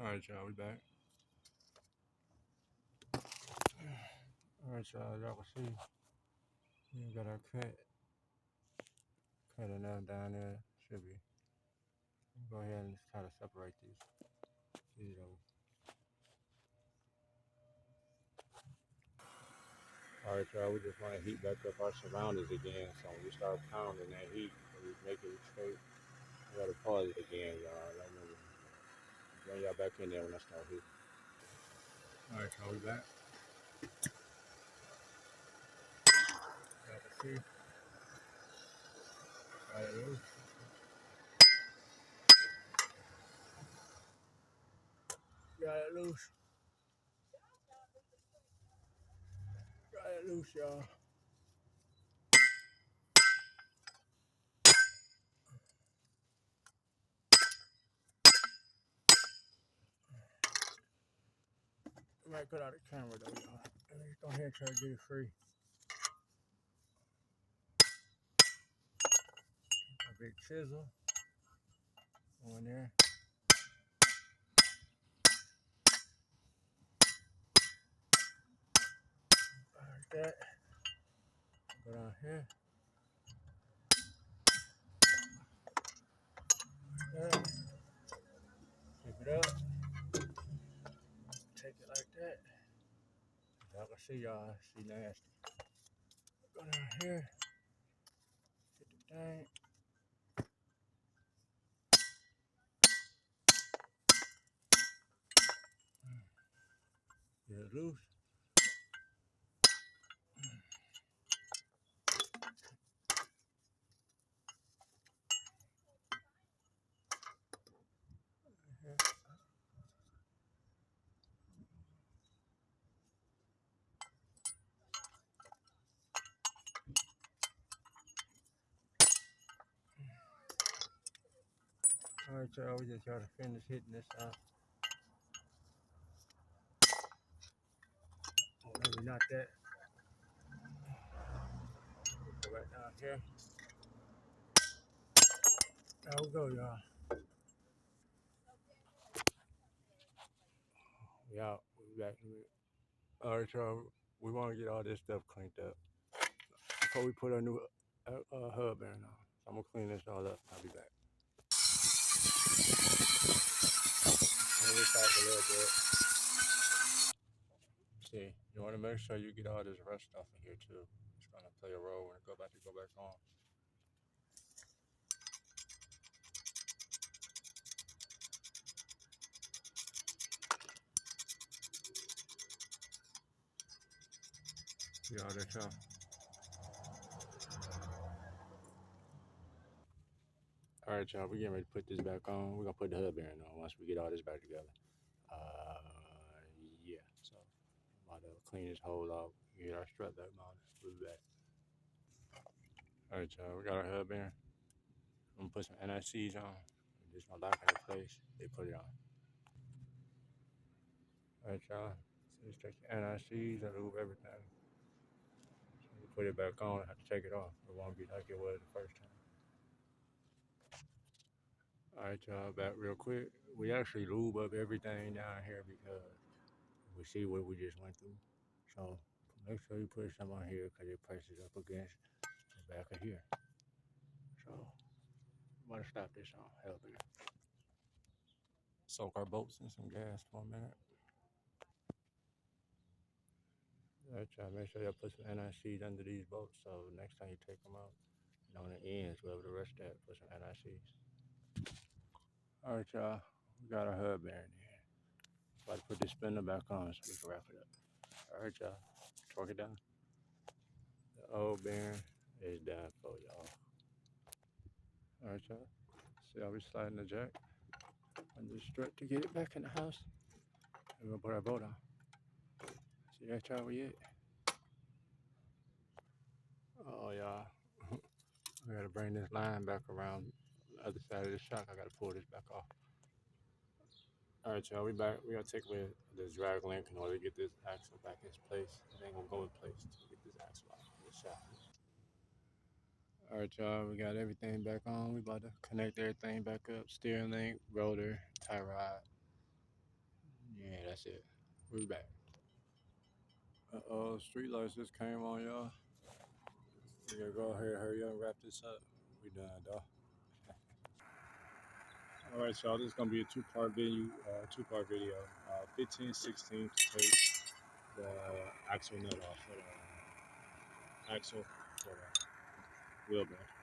Alright, y'all, we back. Alright, y'all can see we got our cut enough down there. Should be. Go ahead and just try to separate these over. Alright, y'all, we just want to heat back up our surroundings again. So when we start pounding that heat, we make it straight. We gotta pause it again, y'all. Let me bring y'all back in there when I start heating. Alright, y'all, we back. Y'all can see. Got it loose. Got it loose. Got it loose, y'all. I might cut out the camera though, y'all. Let's go ahead and try to get it free. A big chisel on there. Like that. Go down here. Like that. Keep it up. Take it like that. Y'all can see y'all. See nasty. Go down here. Get the thing. Get it loose. Alright, y'all, we just gotta finish hitting this out. Oh, maybe not that. Go right down here. There we go, y'all. We out. We back in a minute. Alright, y'all, we want to get all this stuff cleaned up before we put our new hub bearing on. So I'm gonna clean this all up. I'll be back. Clean this off a little bit. See, you want to make sure you get all this rust off in here too. It's gonna play a role when it go back on. See all that, y'all. Alright, y'all, we're getting ready to put this back on. We're gonna put the hub bearing on once we get all this back together. Yeah, so I'm about to clean this hole off, get our strut back on. We'll be back. Alright, y'all, we got our hub bearing. I'm gonna put some NICs on. Just gonna lock it in place. They put it on. Alright, y'all. So just take your NICs and lube everything. So you put it back on, have to take it off. It won't be like it was the first time. Alright, y'all, back real quick. We actually lube up everything down here because we see what we just went through. So make sure you put some on here because it presses up against the back of here. So I'm gonna stop this on. Helping it. Soak our bolts in some gas for a minute. Alright, y'all, make sure y'all put some NICs under these bolts so next time you take them out, and on the ends, wherever the rest at, put some NICs. Alright, y'all, we got our hub bearing in. About to put this spindle back on so we can wrap it up. Alright, y'all, torque it down. The old bearing is done for y'all. Alright, y'all, see how we sliding the jack on the strut to get it back in the house. And we're gonna put our bolt on. See that, y'all, we it. Oh, y'all. I gotta bring this line back around the other side of the shock. I gotta pull this back off. Alright, y'all, we back. We gotta take away this drag link in order to get this axle back in its place. It ain't gonna go in place to get this axle out of the shock. Alright, y'all, we got everything back on. We about to connect everything back up. Steering link, rotor, tie rod. Yeah, that's it. We're back. Street lights just came on, y'all. We gotta go ahead, hurry up, and wrap this up. We done, though. All right, y'all. This is gonna be a two-part video. 15, 16 to take the axle nut off for the axle for the wheel bearing.